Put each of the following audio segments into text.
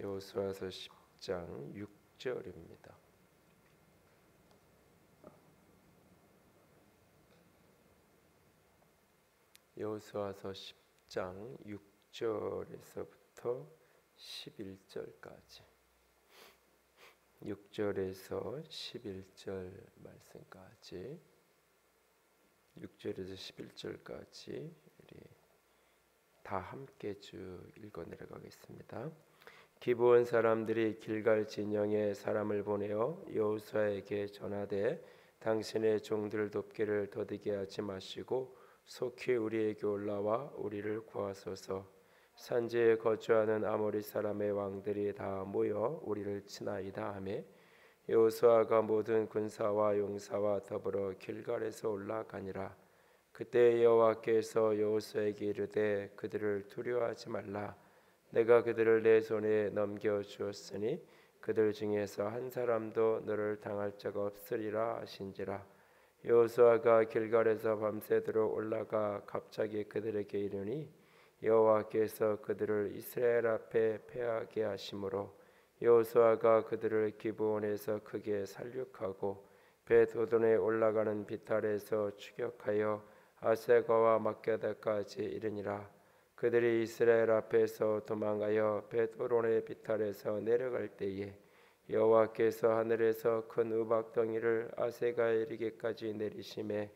여호수아서 10장 6절입니다. 여호수아서 10장 6절에서부터 11절까지 6절에서 11절 말씀까지 6절에서 11절까지 다 함께 쭉 읽어 내려가겠습니다. 기브온 사람들이 길갈 진영에 사람을 보내어 여호수아에게 전하되 당신의 종들을 돕기를 더디게 하지 마시고 속히 우리에게 올라와 우리를 구하소서. 산지에 거주하는 아모리 사람의 왕들이 다 모여 우리를 치나이다 하매 여호수아가 모든 군사와 용사와 더불어 길갈에서 올라가니라. 그때 여호와께서 여호수아에게 이르되 그들을 두려워하지 말라. 내가 그들을 내 손에 넘겨 주었으니 그들 중에서 한 사람도 너를 당할 자가 없으리라 하신지라. 여호수아가 길갈에서 밤새도록 올라가 갑자기 그들에게 이르니 여호와께서 그들을 이스라엘 앞에 패하게 하심으로 여호수아가 그들을 기브온에서 크게 살육하고 벳호돈에 올라가는 비탈에서 추격하여 아세가와 막게다까지 이르니라. 그들이 이스라엘 앞에서 도망하여 벳호론의 비탈에서 내려갈 때에 여호와께서 하늘에서 큰 우박덩이를 아세가에 이르기까지 내리심에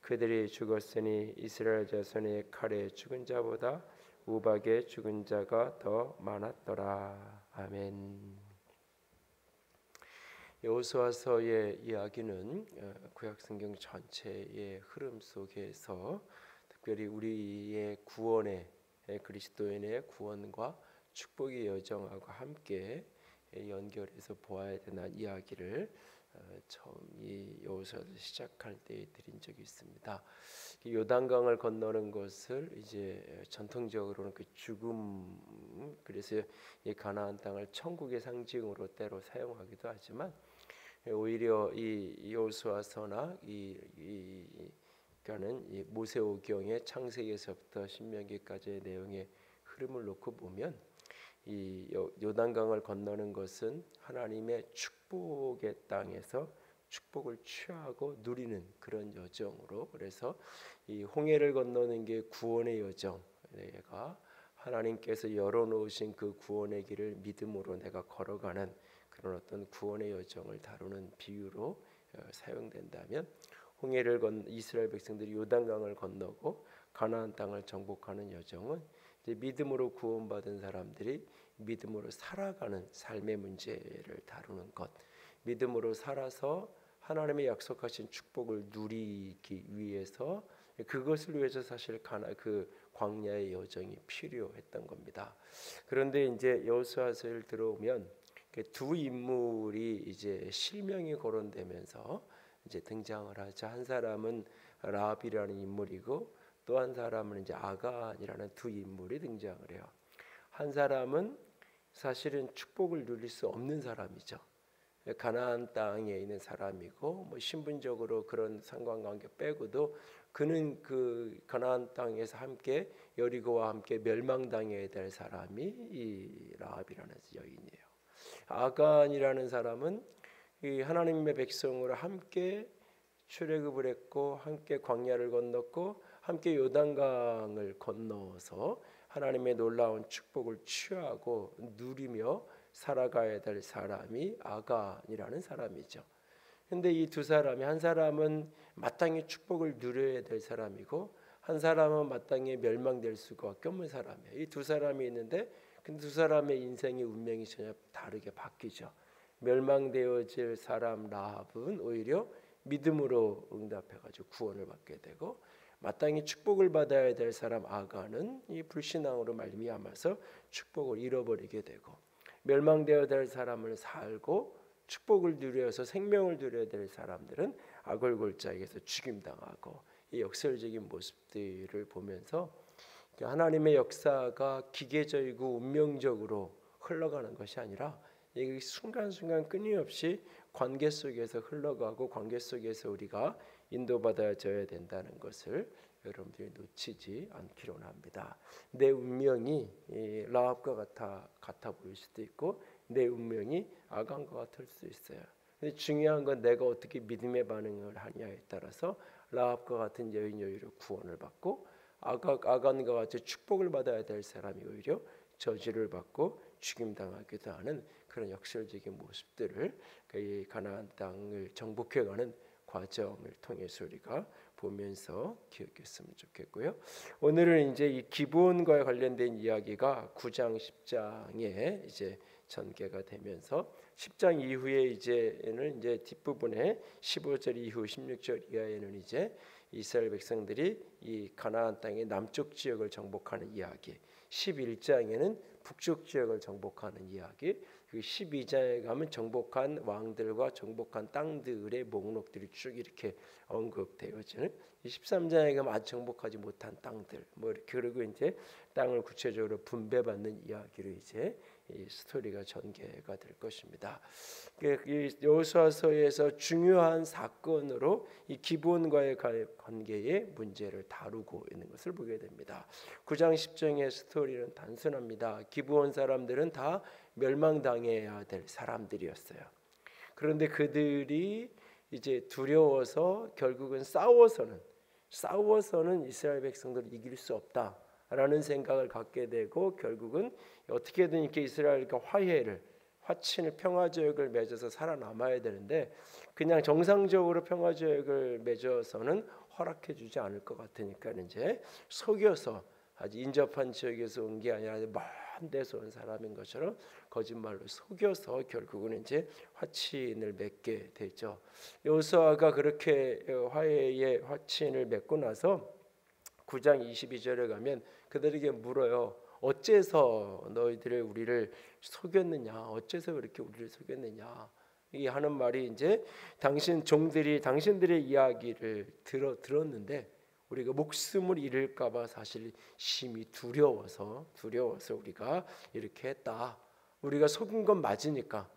그들이 죽었으니 이스라엘 자손의 칼에 죽은 자보다 우박에 죽은 자가 더 많았더라. 아멘. 여호수아서의 이야기는 구약성경 전체의 흐름 속에서 특별히 우리의 구원의 그리스도인의 구원과 축복의 여정하고 함께 연결해서 보아야 되는 이야기를 처음 이 여호수아서 시작할 때 드린 적이 있습니다. 요단강을 건너는 것을 이제 전통적으로는 그 죽음, 그래서 이 가나안 땅을 천국의 상징으로 때로 사용하기도 하지만 오히려 이 여호수아서나 그러니까는 이 모세오경의 창세기에서부터 신명기까지의 내용의 흐름을 놓고 보면 이 요단강을 건너는 것은 하나님의 축복의 땅에서 축복을 취하고 누리는 그런 여정으로, 그래서 이 홍해를 건너는 게 구원의 여정, 내가 하나님께서 열어놓으신 그 구원의 길을 믿음으로 내가 걸어가는 그런 어떤 구원의 여정을 다루는 비유로 사용된다면, 홍해를 이스라엘 백성들이 요단강을 건너고 가나안 땅을 정복하는 여정은 이제 믿음으로 구원받은 사람들이 믿음으로 살아가는 삶의 문제를 다루는 것, 믿음으로 살아서 하나님의 약속하신 축복을 누리기 위해서, 그것을 위해서 사실 그 광야의 여정이 필요했던 겁니다. 그런데 이제 여호수아서를 들어오면 두 인물이 이제 실명이 거론되면서 이제 등장을 하죠. 한 사람은 라합이라는 인물이고 또 한 사람은 이제 아간이라는 두 인물이 등장을 해요. 한 사람은 사실은 축복을 누릴 수 없는 사람이죠. 가나안 땅에 있는 사람이고 뭐 신분적으로 그런 상관관계 빼고도 그는 그 가나안 땅에서 함께 여리고와 함께 멸망당해야 될 사람이 이 라합이라는 여인이에요. 아간이라는 사람은 이 하나님의 백성으로 함께 출애굽을 했고 함께 광야를 건넜고 함께 요단강을 건너서 하나님의 놀라운 축복을 취하고 누리며 살아가야 될 사람이 아간이라는 사람이죠. 그런데 이 두 사람이, 한 사람은 마땅히 축복을 누려야 될 사람이고 한 사람은 마땅히 멸망될 수밖에 없는 사람이에요. 이 두 사람이 있는데 근데 두 사람의 인생의 운명이 전혀 다르게 바뀌죠. 멸망되어질 사람 라합은 오히려 믿음으로 응답해가지고 구원을 받게 되고, 마땅히 축복을 받아야 될 사람 아간은 이 불신앙으로 말미암아서 축복을 잃어버리게 되고, 멸망되어야 될 사람을 살고 축복을 누려서 생명을 누려야 될 사람들은 아골골짜기에서 죽임당하고, 이 역설적인 모습들을 보면서 하나님의 역사가 기계적이고 운명적으로 흘러가는 것이 아니라 이 순간순간 끊임없이 관계 속에서 흘러가고 관계 속에서 우리가 인도받아져야 된다는 것을 여러분들이 놓치지 않기로 합니다. 내 운명이 라합과 같아 보일 수도 있고 내 운명이 아간과 같을 수 있어요. 근데 중요한 건 내가 어떻게 믿음의 반응을 하냐에 따라서 라합과 같은 여인 오히려 구원을 받고 아간과 같이 축복을 받아야 될 사람이 오히려 저주를 받고 죽임당하기도 하는 그런 역설적인 모습들을 이 가나안 땅을 정복해가는 과정을 통해서 우리가 보면서 기억했으면 좋겠고요. 오늘은 이제 이 기브온과 관련된 이야기가 9장 10장에 이제 전개가 되면서 10장 이후에 이제는 이제 뒷부분에 15절 이후 16절 이하에는 이제 이스라엘 백성들이 이 가나안 땅의 남쪽 지역을 정복하는 이야기, 11장에는 북쪽 지역을 정복하는 이야기, 그 12장에 가면 정복한 왕들과 정복한 땅들의 목록들이 쭉 이렇게 언급되어지는, 13장에 가면 아직 정복하지 못한 땅들, 뭐 이렇게 그리고 이제 땅을 구체적으로 분배받는 이야기로 이제 이 스토리가 전개가 될 것입니다. 이 여호수아서에서 중요한 사건으로 이 기브온과의 관계의 문제를 다루고 있는 것을 보게 됩니다. 9장 10장의 스토리는 단순합니다. 기브온 사람들은 다 멸망당해야 될 사람들이었어요. 그런데 그들이 이제 두려워서 결국은 싸워서는 이스라엘 백성들을 이길 수 없다라는 생각을 갖게 되고 결국은 어떻게든 이렇게 이스라엘과 화친을 평화조약을 맺어서 살아남아야 되는데 그냥 정상적으로 평화조약을 맺어서는 허락해주지 않을 것 같으니까 이제 속여서 아주 인접한 지역에서 온 게 아니라 먼 데서 온 사람인 것처럼 거짓말로 속여서 결국은 이제 화친을 맺게 되죠. 여호수아가 그렇게 화해의 화친을 맺고 나서 9장 22절에 가면 그들에게 물어요. 어째서 너희들이 우리를 속였느냐? 어째서 그렇게 우리를 속였느냐? 이 하는 말이 이제 당신 종들이 당신들의 이야기를 들었는데 우리가 목숨을 잃을까봐 사실 심히 두려워서 우리가 이렇게 했다. 우리가 속인 건 맞으니까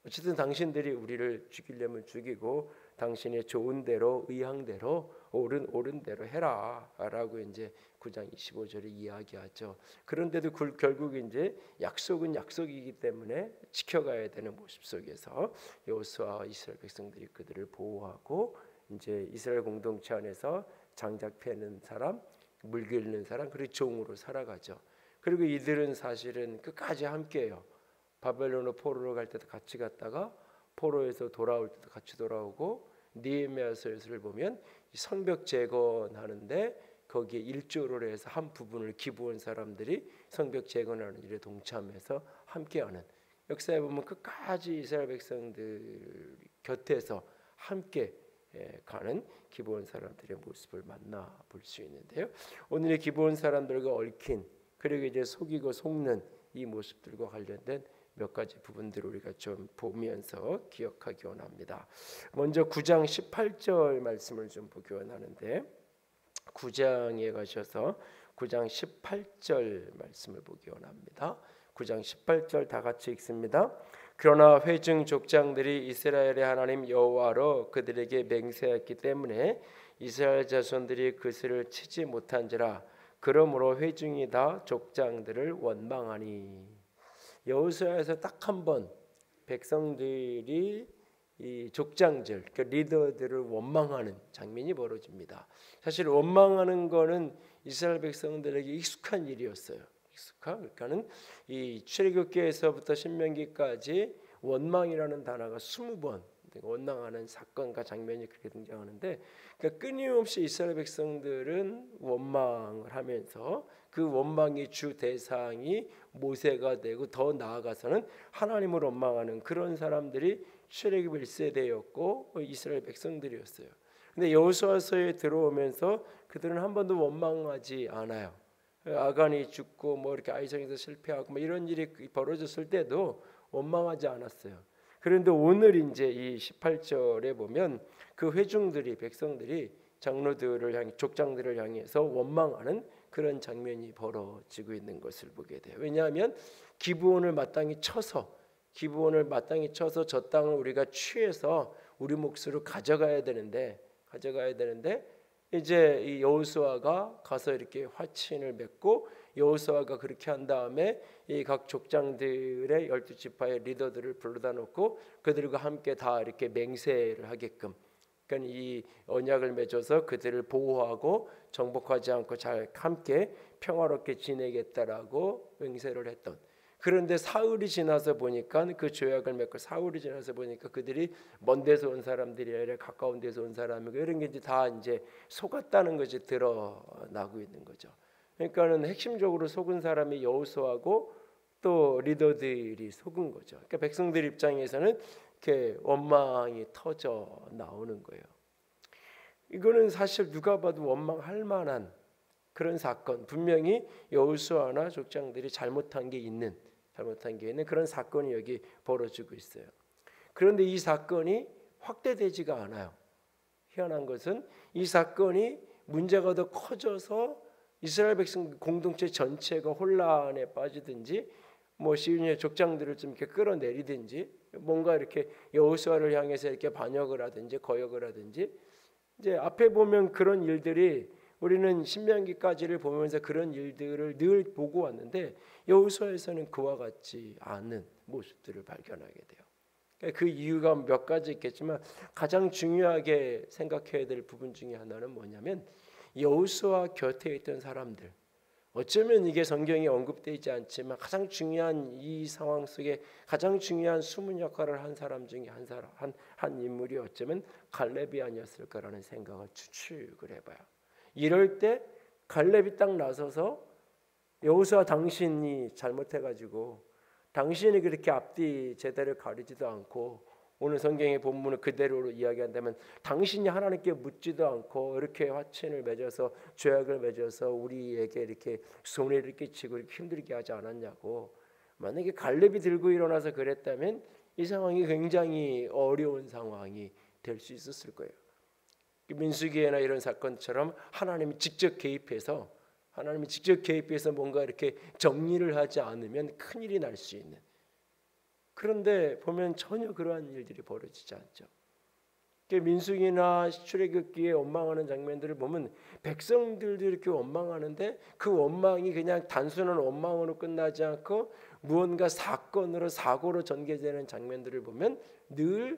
어쨌든 당신들이 우리를 죽이려면 죽이고 당신의 좋은 대로 의향대로 옳은 대로 해라라고 이제 9장 25절에 이야기하죠. 그런데도 결국 이제 약속은 약속이기 때문에 지켜가야 되는 모습 속에서 여호수아와 이스라엘 백성들이 그들을 보호하고 이제 이스라엘 공동체 안에서 장작 패는 사람, 물 기르는 사람, 그리고 종으로 살아가죠. 그리고 이들은 사실은 끝까지 함께해요. 바벨론으로 포로로 갈 때도 같이 갔다가 포로에서 돌아올 때도 같이 돌아오고 느헤미야서를 보면 성벽 재건하는데 거기에 일조를 해서 한 부분을 기브온 사람들이 성벽 재건하는 일에 동참해서 함께하는, 역사에 보면 끝까지 이스라엘 백성들 곁에서 함께 가는 기브온 사람들의 모습을 만나볼 수 있는데요. 오늘의 기브온 사람들과 얽힌 그리고 이제 속이고 속는 이 모습들과 관련된 몇 가지 부분들을 우리가 좀 보면서 기억하기 원합니다. 먼저 9장 18절 말씀을 좀 보기 원하는데 9장에 가셔서 9장 18절 말씀을 보기 원합니다. 9장 18절 다 같이 읽습니다. 그러나 회중 족장들이 이스라엘의 하나님 여호와로 그들에게 맹세했기 때문에 이스라엘 자손들이 그것을 치지 못한지라. 그러므로 회중이 다 족장들을 원망하니. 여호수아에서 딱 한 번 백성들이 이 족장들, 그러니까 리더들을 원망하는 장면이 벌어집니다. 사실 원망하는 거는 이스라엘 백성들에게 익숙한 일이었어요. 그러니까는 이 출애굽기에서부터 신명기까지 원망이라는 단어가 20번 원망하는 사건과 장면이 그렇게 등장하는데, 그러니까 끊임없이 이스라엘 백성들은 원망을 하면서 그 원망의 주 대상이 모세가 되고 더 나아가서는 하나님을 원망하는 그런 사람들이 출애굽 1세대였고 이스라엘 백성들이었어요. 근데 여호수아서에 들어오면서 그들은 한 번도 원망하지 않아요. 아간이 죽고 뭐 이렇게 아이성에서 실패하고 뭐 이런 일이 벌어졌을 때도 원망하지 않았어요. 그런데 오늘 이제 이 18절에 보면 그 회중들이 백성들이 장로들을 향해 족장들을 향해서 원망하는 그런 장면이 벌어지고 있는 것을 보게 돼요. 왜냐하면 기브온을 마땅히 쳐서 저 땅을 우리가 취해서 우리 몫으로 가져가야 되는데 이제 이 여호수아가 가서 이렇게 화친을 맺고 여호수아가 그렇게 한 다음에 이 각 족장들의 12지파의 리더들을 불러다 놓고 그들과 함께 다 이렇게 맹세를 하게끔, 그러니까 이 언약을 맺어서 그들을 보호하고 정복하지 않고 잘 함께 평화롭게 지내겠다라고 맹세를 했던. 그런데 사흘이 지나서 보니까 그 조약을 맺고 사흘이 지나서 보니까 그들이 먼 데서 온 사람들이 아니라 가까운 데서 온 사람이고 이런 게 이제 다 이제 속았다는 것이 드러나고 있는 거죠. 그러니까는 핵심적으로 속은 사람이 여호수아고 또 리더들이 속은 거죠. 그러니까 백성들 입장에서는 이렇게 원망이 터져 나오는 거예요. 이거는 사실 누가 봐도 원망할 만한 그런 사건, 분명히 여호수아나 족장들이 잘못한 게 있는 그런 사건이 여기 벌어지고 있어요. 그런데 이 사건이 확대되지가 않아요. 희한한 것은 이 사건이 문제가 더 커져서 이스라엘 백성 공동체 전체가 혼란에 빠지든지 뭐 시온의 족장들을 좀 이렇게 끌어내리든지 뭔가 이렇게 여호수아를 향해서 이렇게 반역을 하든지 거역을 하든지, 이제 앞에 보면 그런 일들이 우리는 신명기까지를 보면서 그런 일들을 늘 보고 왔는데 여호수아에서는 그와 같지 않은 모습들을 발견하게 돼요. 그 이유가 몇 가지 있겠지만 가장 중요하게 생각해야 될 부분 중에 하나는 뭐냐면 여호수아 곁에 있던 사람들, 어쩌면 이게 성경에 언급되지 않지만 가장 중요한 이 상황 속에 가장 중요한 숨은 역할을 한 사람 중에 한 인물이 어쩌면 갈렙이 아니었을까라는 생각을 추측을 해봐요. 이럴 때 갈렙이 딱 나서서 여호수아 당신이 잘못해가지고 당신이 그렇게 앞뒤 제대로 가리지도 않고 오늘 성경의 본문을 그대로 이야기한다면 당신이 하나님께 묻지도 않고 이렇게 화친을 맺어서 죄악을 맺어서 우리에게 이렇게 손해를 끼치고 이렇게 힘들게 하지 않았냐고. 만약에 갈렙이 들고 일어나서 그랬다면 이 상황이 굉장히 어려운 상황이 될 수 있었을 거예요. 민수기나 이런 사건처럼 하나님이 직접 개입해서 뭔가 이렇게 정리를 하지 않으면 큰일이 날 수 있는. 그런데 보면 전혀 그러한 일들이 벌어지지 않죠. 민수기나 출애굽기에 원망하는 장면들을 보면 백성들도 이렇게 원망하는데 그 원망이 그냥 단순한 원망으로 끝나지 않고 무언가 사고로 전개되는 장면들을 보면 늘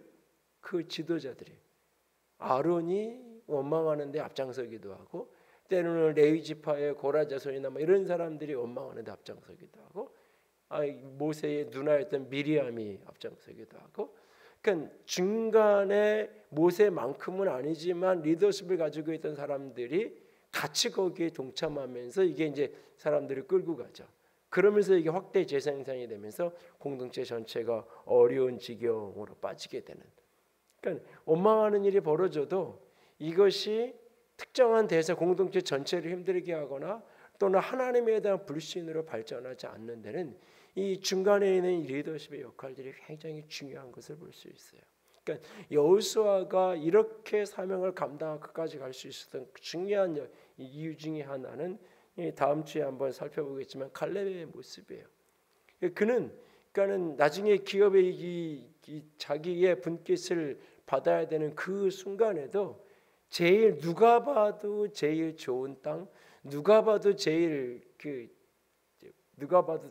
그 지도자들이, 아론이 원망하는데 앞장서기도 하고 때로는 레위 지파의 고라 자손이나 뭐 이런 사람들이 원망하는데 앞장서기도 하고 모세의 누나였던 미리암이 앞장서기도 하고, 그러니까 중간에 모세만큼은 아니지만 리더십을 가지고 있던 사람들이 같이 거기에 동참하면서 이게 이제 사람들을 끌고 가죠. 그러면서 이게 확대 재생산이 되면서 공동체 전체가 어려운 지경으로 빠지게 되는. 그러니까 원망하는 일이 벌어져도 이것이 특정한 대사 공동체 전체를 힘들게 하거나 또는 하나님에 대한 불신으로 발전하지 않는 데는 이 중간에 있는 리더십의 역할들이 굉장히 중요한 것을 볼 수 있어요. 그러니까 여호수아가 이렇게 사명을 감당하고 끝까지 갈 수 있었던 중요한 이유 중에 하나는 다음 주에 한번 살펴보겠지만 갈렙의 모습이에요. 그러니까는 나중에 기업의 이 자기의 분깃을 받아야 되는 그 순간에도 누가 봐도 제일 좋은 땅, 누가 봐도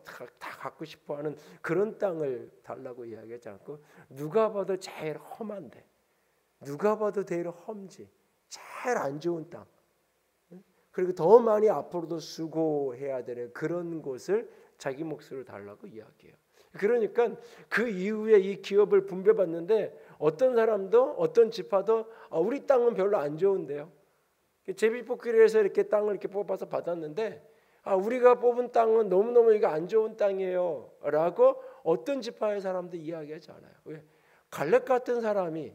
다 갖고 싶어하는 그런 땅을 달라고 이야기하지 않고 누가 봐도 제일 험한데, 누가 봐도 제일 험지, 제일 안 좋은 땅, 그리고 더 많이 앞으로도 수고해야 되는 그런 곳을 자기 몫으로 달라고 이야기해요. 그러니까 그 이후에 이 기업을 분배받는데 어떤 사람도 어떤 지파도 우리 땅은 별로 안 좋은데요. 제비뽑기를 해서 이렇게 땅을 이렇게 뽑아서 받았는데 우리가 뽑은 땅은 너무너무 이거 안 좋은 땅이에요 라고 어떤 지파의 사람도 이야기하지 않아요. 왜? 갈렙 같은 사람이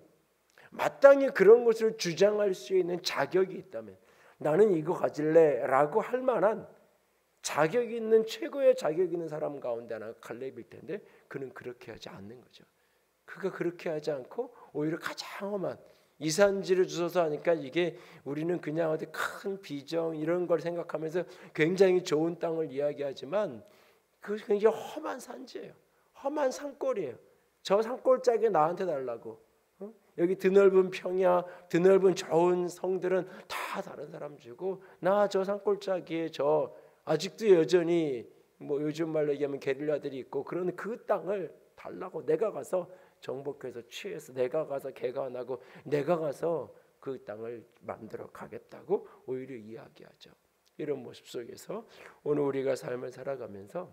마땅히 그런 것을 주장할 수 있는 자격이 있다면 나는 이거 가질래 라고 할 만한 자격이 있는, 최고의 자격이 있는 사람 가운데 하나가 갈렙일 텐데 그는 그렇게 하지 않는 거죠. 그가 그렇게 하지 않고 오히려 가장 험한 이산지를 주셔서 하니까 이게 우리는 그냥 어디 큰 비정 이런 걸 생각하면서 굉장히 좋은 땅을 이야기하지만 그것이 굉장히 험한 산지예요. 험한 산골이에요. 저 산골짜기 나한테 달라고. 여기 드넓은 평야, 드넓은 좋은 성들은 다 다른 사람 주고, 나 저 산골짜기에 저 아직도 여전히 뭐 요즘 말로 얘기하면 게릴라들이 있고 그런 그 땅을 달라고, 내가 가서 정복해서 취해서 내가 가서 개간하고 내가 가서 그 땅을 만들어 가겠다고 오히려 이야기하죠. 이런 모습 속에서 오늘 우리가 삶을 살아가면서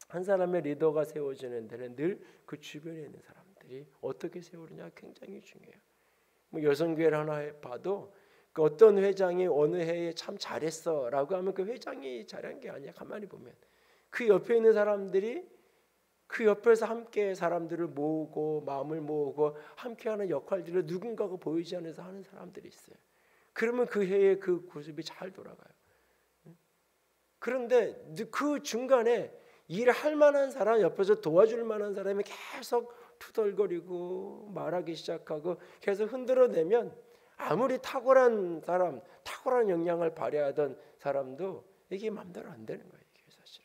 한 사람의 리더가 세워지는 데는 늘 그 주변에 있는 사람들이 어떻게 세우느냐 굉장히 중요해요. 뭐 여성교회를 하나 봐도 그 어떤 회장이 어느 해에 참 잘했어라고 하면 그 회장이 잘한 게 아니야. 가만히 보면 그 옆에 있는 사람들이 그 옆에서 함께 사람들을 모으고 마음을 모으고 함께하는 역할들을 누군가가 보이지 않아서 하는 사람들이 있어요. 그러면 그 해에 그 모습이 잘 돌아가요. 그런데 그 중간에 일할 만한 사람, 옆에서 도와줄 만한 사람이 계속 투덜거리고 말하기 시작하고 계속 흔들어내면 아무리 탁월한 사람, 탁월한 역량을 발휘하던 사람도 이게 마음대로 안 되는 거예요. 이게 사실.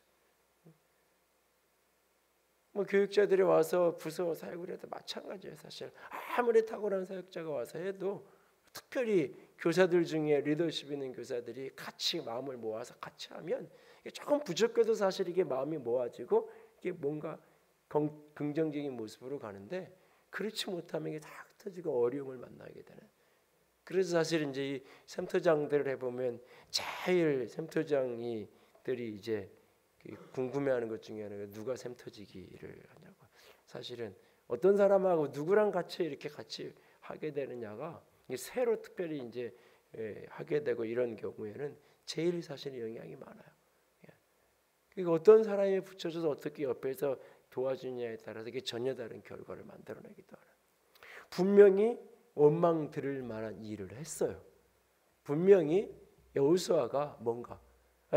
뭐 교육자들이 와서 부서 사역을 해도 마찬가지예요. 사실 아무리 탁월한 사역자가 와서 해도 특별히 교사들 중에 리더십 있는 교사들이 같이 마음을 모아서 같이 하면 이게 조금 부족해도 사실 이게 마음이 모아지고 이게 뭔가 긍정적인 모습으로 가는데, 그렇지 못하면 이게 다 흩어지고 어려움을 만나게 되는. 그래서 사실 이제 이 샘터장들을 해보면 제일 샘터장이들이 이제 궁금해하는 것 중에 하나가 누가 샘터지기를 하냐고. 사실은 어떤 사람하고 누구랑 같이 이렇게 같이 하게 되느냐가 새로 특별히 이제 하게 되고 이런 경우에는 제일 사실 영향이 많아요. 그러니까 어떤 사람이 붙여줘서 어떻게 옆에서 도와주냐에 따라서 이게 전혀 다른 결과를 만들어내기도 하는. 분명히 원망 들을 만한 일을 했어요. 분명히 여호수아가 뭔가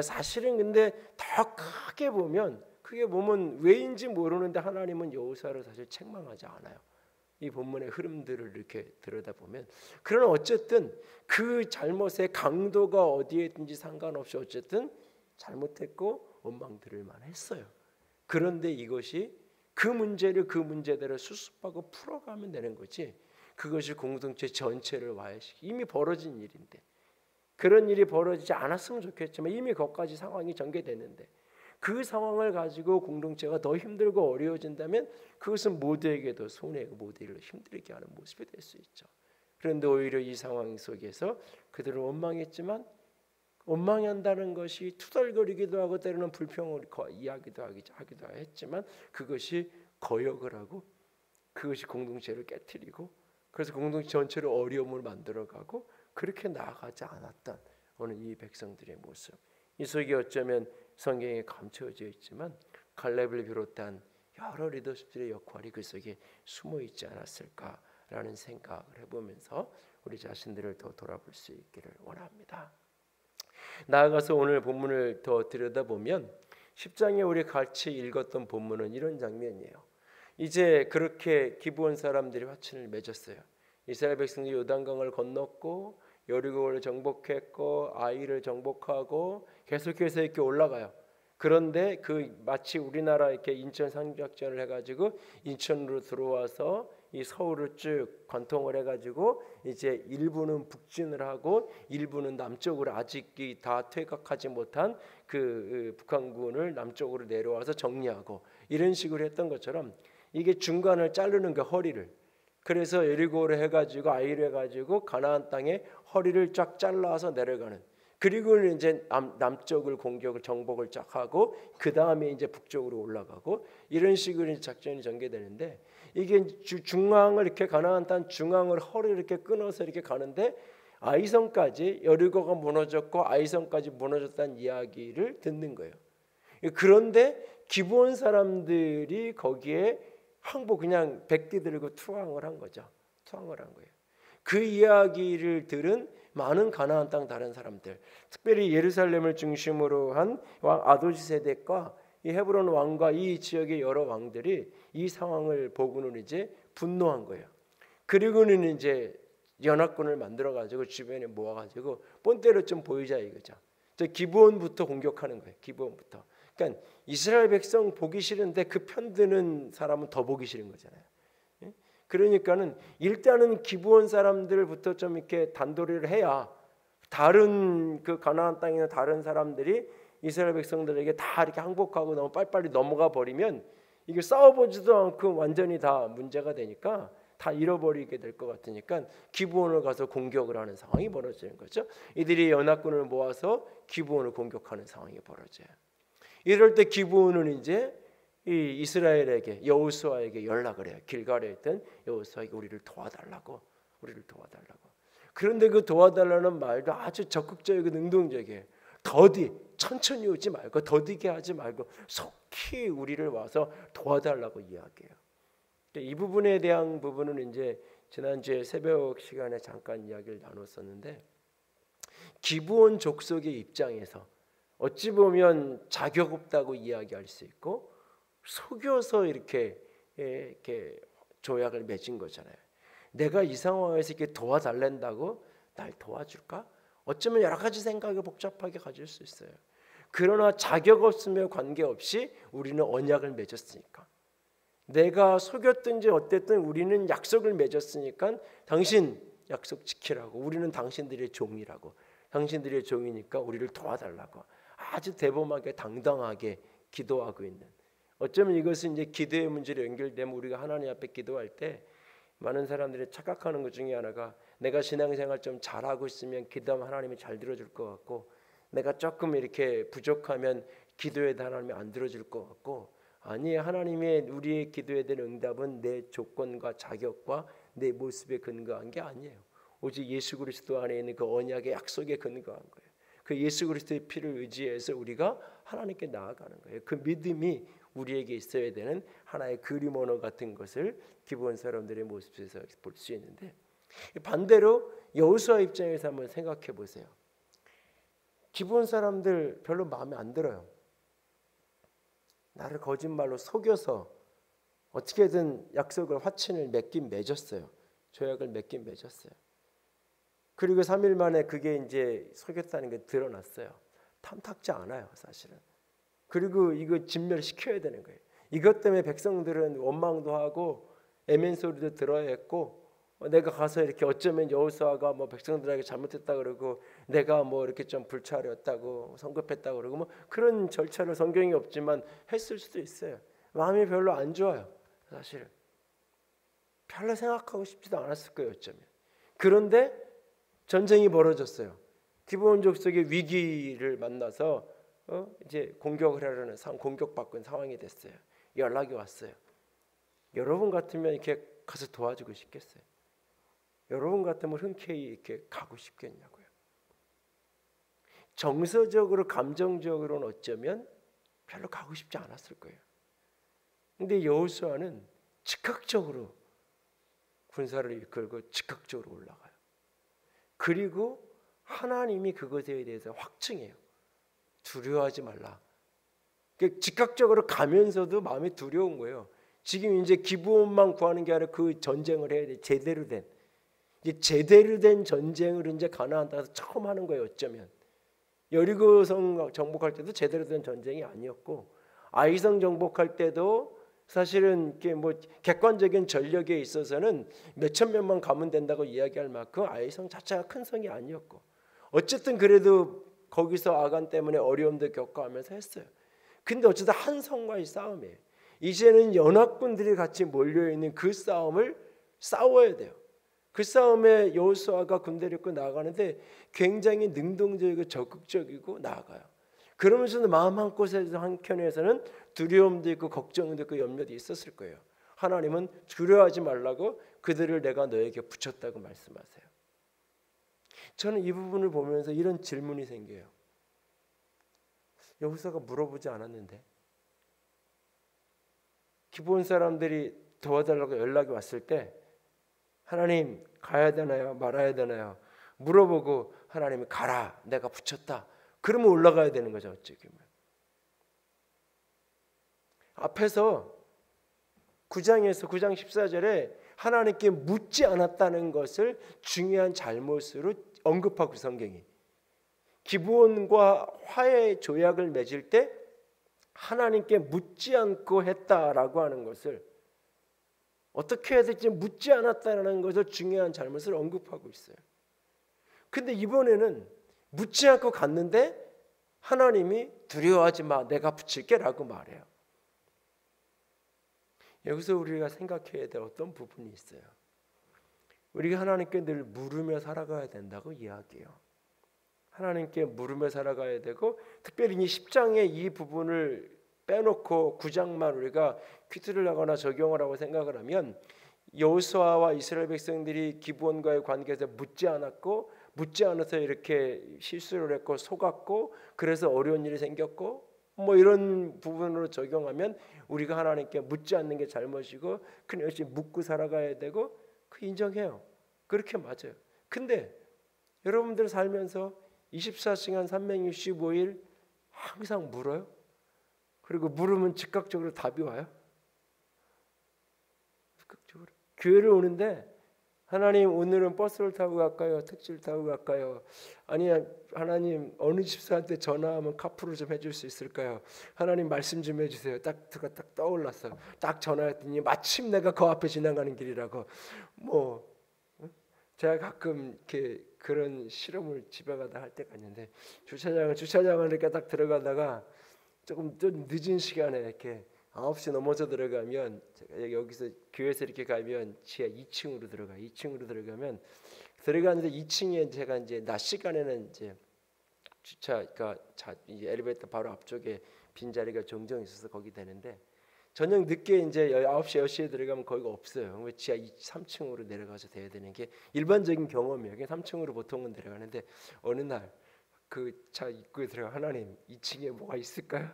사실은 근데 더 크게 보면 왜인지 모르는데 하나님은 여호수아를 사실 책망하지 않아요. 이 본문의 흐름들을 이렇게 들여다보면, 그러나 어쨌든 그 잘못의 강도가 어디에 있든지 상관없이 어쨌든 잘못했고 원망 들을 만했어요. 그런데 이것이 그 문제를 그 문제대로 수습하고 풀어가면 되는 거지, 그것이 공동체 전체를 와해시키. 이미 벌어진 일인데, 그런 일이 벌어지지 않았으면 좋겠지만 이미 거기까지 상황이 전개됐는데 그 상황을 가지고 공동체가 더 힘들고 어려워진다면 그것은 모두에게도 손해고 모두를 힘들게 하는 모습이 될 수 있죠. 그런데 오히려 이 상황 속에서 그들은 원망했지만 원망한다는 것이 투덜거리기도 하고 때로는 불평을 이야기도 하기도 했지만 그것이 거역을 하고 그것이 공동체를 깨트리고 그래서 공동체 전체를 어려움을 만들어가고 그렇게 나아가지 않았던 오늘 이 백성들의 모습, 이 속에 어쩌면 성경에 감춰져 있지만 갈렙을 비롯한 여러 리더십들의 역할이 그 속에 숨어 있지 않았을까라는 생각을 해보면서 우리 자신들을 더 돌아볼 수 있기를 원합니다. 나아가서 오늘 본문을 더 들여다보면 10장에 우리 같이 읽었던 본문은 이런 장면이에요. 이제 그렇게 기브온 사람들이 화친을 맺었어요. 이스라엘 백성들이 요단강을 건넜고 여리고를 정복했고 아이를 정복하고 계속해서 이렇게 올라가요. 그런데 그 마치 우리나라 이렇게 인천 상륙작전을 해가지고 인천으로 들어와서 이 서울을 쭉 관통을 해가지고 이제 일부는 북진을 하고 일부는 남쪽으로 아직이 다 퇴각하지 못한 그 북한군을 남쪽으로 내려와서 정리하고 이런 식으로 했던 것처럼 이게 중간을 자르는 게 허리를, 그래서 여리고를 해가지고 아이를 해가지고 가나안 땅에 허리를 쫙 잘라서 내려가는, 그리고 이제 남쪽을 공격을 정복을 쫙 하고 그 다음에 이제 북쪽으로 올라가고 이런 식으로 작전이 전개되는데, 이게 중앙을 이렇게 가나안 땅 중앙을 허리를 이렇게 끊어서 이렇게 가는데 아이성까지 여리고가 무너졌고 아이성까지 무너졌다는 이야기를 듣는 거예요. 그런데 기브온 사람들이 거기에 그냥 백기 들고 투항을 한 거죠. 투항을 한 거예요. 그 이야기를 들은 많은 가나안 땅 다른 사람들, 특별히 예루살렘을 중심으로 한 왕 아도지세덱과 이 헤브론 왕과 이 지역의 여러 왕들이 이 상황을 보고는 이제 분노한 거예요. 그리고는 이제 연합군을 만들어 가지고 주변에 모아 가지고 본때로 좀 보이자 이거죠. 저 기브온부터 공격하는 거예요. 기브온부터. 그러니까 이스라엘 백성 보기 싫은데 그 편드는 사람은 더 보기 싫은 거잖아요. 그러니까는 일단은 기브온 사람들부터 좀 이렇게 단도리를 해야 다른 그 가나안 땅에 있는 다른 사람들이 이스라엘 백성들에게 다 이렇게 항복하고 너무 빨리빨리 넘어가 버리면 이게 싸워보지도 않고 완전히 다 문제가 되니까 다 잃어버리게 될 것 같으니까 기브온을 가서 공격을 하는 상황이 벌어지는 거죠. 이들이 연합군을 모아서 기브온을 공격하는 상황이 벌어져요. 이럴 때 기브온은 이제 이 이스라엘에게 여호수아에게 연락을 해요. 길갈에 있던 여호수아에게 우리를 도와달라고. 그런데 그 도와달라는 말도 아주 적극적이고 능동적이에요. 더디 천천히 오지 말고 더디게 하지 말고 속히 우리를 와서 도와달라고 이야기해요. 이 부분에 대한 부분은 이제 지난주에 새벽 시간에 잠깐 이야기를 나눴었는데 기브온 족속의 입장에서 어찌 보면 자격 없다고 이야기할 수 있고 속여서 이렇게 조약을 맺은 거잖아요. 내가 이 상황에서 이렇게 도와달란다고 날 도와줄까? 어쩌면 여러 가지 생각이 복잡하게 가질 수 있어요. 그러나 자격 없으며 관계없이 우리는 언약을 맺었으니까, 내가 속였든지 어땠든 우리는 약속을 맺었으니까 당신 약속 지키라고, 우리는 당신들의 종이라고, 당신들의 종이니까 우리를 도와달라고 아주 대범하게 당당하게 기도하고 있는, 어쩌면 이것은 이제 기도의 문제로 연결되면 우리가 하나님 앞에 기도할 때 많은 사람들이 착각하는 것 중에 하나가 내가 신앙생활 좀 잘하고 있으면 기도하면 하나님이 잘 들어줄 것 같고, 내가 조금 이렇게 부족하면 기도해도 하나님이 안 들어줄 것 같고, 아니, 하나님의 우리의 기도에 대한 응답은 내 조건과 자격과 내 모습에 근거한 게 아니에요. 오직 예수 그리스도 안에 있는 그 언약의 약속에 근거한 거예요. 그 예수 그리스도의 피를 의지해서 우리가 하나님께 나아가는 거예요. 그 믿음이 우리에게 있어야 되는 하나의 그림 언어 같은 것을 기브온 사람들의 모습에서 볼 수 있는데, 반대로 여호수아 입장에서 한번 생각해 보세요. 기브온 사람들 별로 마음에 안 들어요. 나를 거짓말로 속여서 어떻게든 약속을 화친을 맺었어요. 조약을 맺었어요. 그리고 3일 만에 그게 이제 속였다는 게 드러났어요. 탐탁지 않아요, 사실은. 그리고 이거 진멸시켜야 되는 거예요. 이것 때문에 백성들은 원망도 하고 애멘 소리도 들어야 했고, 내가 가서 이렇게 어쩌면 여호수아가 뭐 백성들에게 잘못했다 그러고 내가 뭐 이렇게 좀 불찰이었다고 성급했다 그러고 뭐 그런 절차를 성경이 없지만 했을 수도 있어요. 마음이 별로 안 좋아요. 사실은 별로 생각하고 싶지도 않았을 거예요, 어쩌면. 그런데 전쟁이 벌어졌어요. 기브온 족속의 위기를 만나서 이제 공격을 하려는 공격받은 상황이 됐어요. 연락이 왔어요. 여러분 같으면 이렇게 가서 도와주고 싶겠어요? 여러분 같으면 흔쾌히 이렇게 가고 싶겠냐고요. 정서적으로 감정적으로는 어쩌면 별로 가고 싶지 않았을 거예요. 근데 여호수아는 즉각적으로 군사를 이끌고 즉각적으로 올라가요. 그리고 하나님이 그것에 대해서 확증해요. 두려워하지 말라. 즉각적으로 가면서도 마음이 두려운 거예요. 지금 이제 기브온만 구하는 게 아니라 그 전쟁을 해야 돼. 제대로 된 전쟁을 이제 가나안 땅에서 처음 하는 거예요. 어쩌면 여리고성 정복할 때도 제대로 된 전쟁이 아니었고, 아이성 정복할 때도 사실은 이게 뭐 객관적인 전력에 있어서는 몇천 명만 가면 된다고 이야기할 만큼 아이성 자체가 큰 성이 아니었고, 어쨌든 그래도 거기서 아간 때문에 어려움도 겪어가면서 했어요. 근데 어쨌든 한 성과의 싸움이에요. 이제는 연합군들이 같이 몰려있는 그 싸움을 싸워야 돼요. 그 싸움에 여호수아가 군대를 입고 나가는데 굉장히 능동적이고 적극적이고 나아가요. 그러면서도 마음 한곳에서 한켠에서는 두려움도 있고 걱정도 있고 염려도 있었을 거예요. 하나님은 두려워하지 말라고 그들을 내가 너에게 붙였다고 말씀하세요. 저는 이 부분을 보면서 이런 질문이 생겨요. 여호수아가 물어보지 않았는데, 기브온 사람들이 도와달라고 연락이 왔을 때 하나님 가야 되나요? 말아야 되나요? 물어보고 하나님이 가라, 내가 붙였다. 그러면 올라가야 되는 거죠. 어쩌면 앞에서 9장에서 9장 14절에 하나님께 묻지 않았다는 것을 중요한 잘못으로 언급하고, 성경이 기브온과 화해 조약을 맺을 때 하나님께 묻지 않고 했다라고 하는 것을 어떻게 해야 될지 묻지 않았다는 것을 중요한 잘못을 언급하고 있어요. 근데 이번에는 묻지 않고 갔는데 하나님이 두려워하지 마, 내가 붙일게 라고 말해요. 여기서 우리가 생각해야 될 어떤 부분이 있어요. 우리가 하나님께 늘 물으며 살아가야 된다고 이야기해요. 하나님께 물으며 살아가야 되고, 특별히 이 10장의 이 부분을 빼놓고 9장만 우리가 퀴즈를 하거나 적용을 하고 생각을 하면, 여호수아와 이스라엘 백성들이 기브온과의 관계에서 묻지 않았고, 묻지 않아서 이렇게 실수를 했고 속았고, 그래서 어려운 일이 생겼고, 뭐 이런 부분으로 적용하면 우리가 하나님께 묻지 않는 게 잘못이고 그냥 역시 묻고 살아가야 되고, 그 인정해요. 그렇게 맞아요. 근데 여러분들 살면서 24시간 365일 항상 물어요? 그리고 물으면 즉각적으로 답이 와요? 즉각적으로. 교회를 오는데 하나님 오늘은 버스를 타고 갈까요? 택시를 타고 갈까요? 아니 하나님 어느 집사한테 전화하면 카풀을 좀 해줄 수 있을까요? 하나님 말씀 좀 해주세요. 딱 떠올랐어. 딱 전화했더니 마침 내가 그 앞에 지나가는 길이라고. 뭐 제가 가끔 이렇게 그런 실험을 집에 가다 할 때가 있는데, 주차장을 이렇게 딱 들어가다가 조금 좀 늦은 시간에 이렇게 9시 넘어서 들어가면, 제가 여기서 교회에서 이렇게 가면 지하 2층으로 들어가. 2층으로 들어가면 들어가는데 2층에 제가 이제 낮 시간에는 이제 주차가 이 엘리베이터 바로 앞쪽에 빈 자리가 종종 있어서 거기 되는데, 저녁 늦게 이제 9시 10시에 들어가면 거기가 없어요. 왜 지하 3층으로 내려가서 돼야 되는 게 일반적인 경험이에요. 3층으로 보통은 내려가는데, 어느 날 그 차 입구에 들어가, 하나님 2층에 뭐가 있을까요?